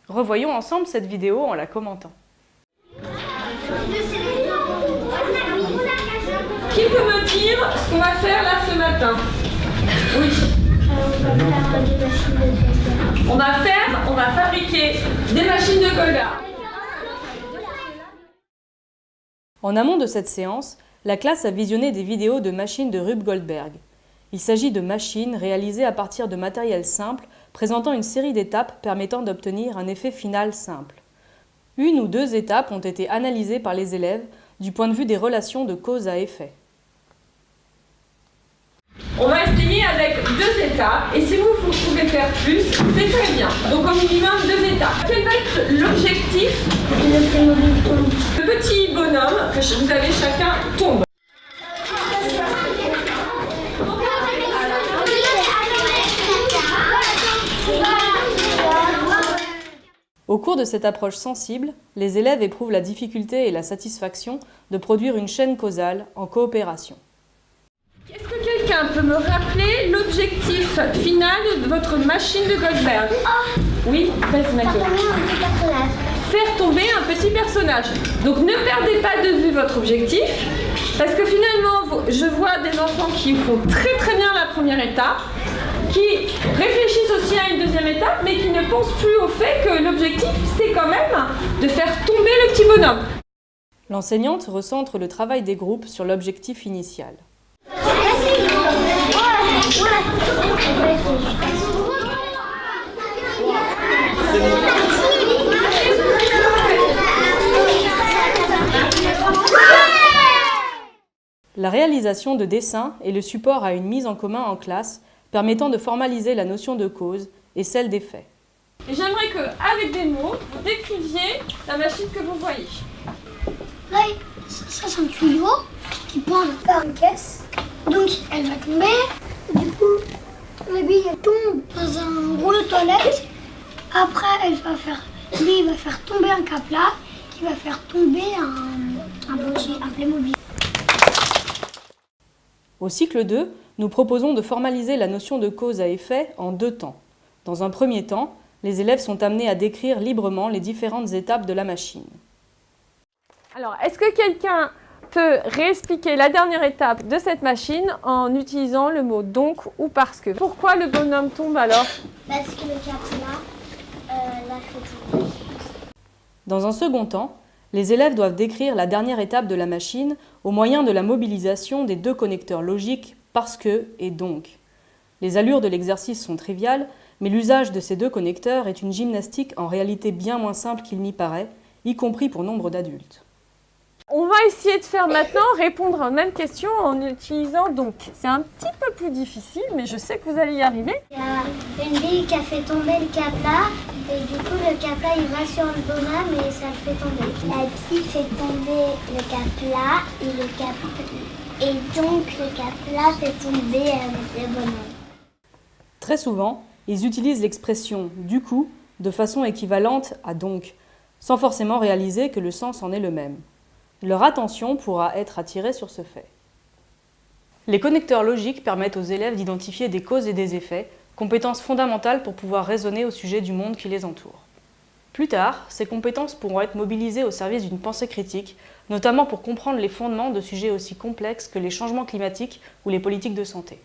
Revoyons ensemble cette vidéo en la commentant. Qui peut me dire ce qu'on va faire là ce matin? Oui. On va fabriquer des machines de Golda. En amont de cette séance, la classe a visionné des vidéos de machines de Rube Goldberg. Il s'agit de machines réalisées à partir de matériel simple, présentant une série d'étapes permettant d'obtenir un effet final simple. Une ou deux étapes ont été analysées par les élèves du point de vue des relations de cause à effet. On va essayer avec 2 étapes et si vous pouvez faire plus, c'est très bien. Donc au minimum 2 étapes. Quel va être l'objectif? Le petit bonhomme que vous avez chacun tombe. Au cours de cette approche sensible, les élèves éprouvent la difficulté et la satisfaction de produire une chaîne causale en coopération. Est-ce que quelqu'un peut me rappeler l'objectif final de votre machine de Goldberg? Oui, vas-y Mathieu. Faire tomber un petit personnage. Donc ne perdez pas de vue votre objectif, parce que finalement, je vois des enfants qui font très bien la première étape, qui réfléchissent aussi à une deuxième étape, mais qui ne pensent plus au fait que l'objectif, c'est quand même de faire tomber le petit bonhomme. L'enseignante recentre le travail des groupes sur l'objectif initial. La réalisation de dessins est le support à une mise en commun en classe permettant de formaliser la notion de cause et celle d'effet. Et j'aimerais qu'avec des mots, vous décriviez la machine que vous voyez. Là, ça c'est un tuyau qui pend par une caisse. Donc elle va tomber. Du coup, la bille elle tombe dans un rouleau de toilette. Après, il va faire tomber un capla qui va faire tomber un Playmobil. Au cycle 2, nous proposons de formaliser la notion de cause à effet en 2 temps. Dans un premier temps, les élèves sont amenés à décrire librement les différentes étapes de la machine. Alors, est-ce que quelqu'un peut réexpliquer la dernière étape de cette machine en utilisant le mot donc ou parce que? Pourquoi le bonhomme tombe alors? Parce que le capla l'a fait tomber. Dans un second temps, les élèves doivent décrire la dernière étape de la machine au moyen de la mobilisation des 2 connecteurs logiques parce que et donc. Les allures de l'exercice sont triviales, mais l'usage de ces 2 connecteurs est une gymnastique en réalité bien moins simple qu'il n'y paraît, y compris pour nombre d'adultes. On va essayer de faire maintenant répondre à la même question en utilisant donc. C'est un petit peu plus difficile, mais je sais que vous allez y arriver. Il y a une bille qui a fait tomber le capla et du coup le capla il va sur le bonhomme et ça le fait tomber. La bille fait tomber le capla et donc le capla fait tomber le bonhomme. Très souvent, ils utilisent l'expression « du coup » de façon équivalente à « donc », sans forcément réaliser que le sens en est le même. Leur attention pourra être attirée sur ce fait. Les connecteurs logiques permettent aux élèves d'identifier des causes et des effets, compétences fondamentales pour pouvoir raisonner au sujet du monde qui les entoure. Plus tard, ces compétences pourront être mobilisées au service d'une pensée critique, notamment pour comprendre les fondements de sujets aussi complexes que les changements climatiques ou les politiques de santé.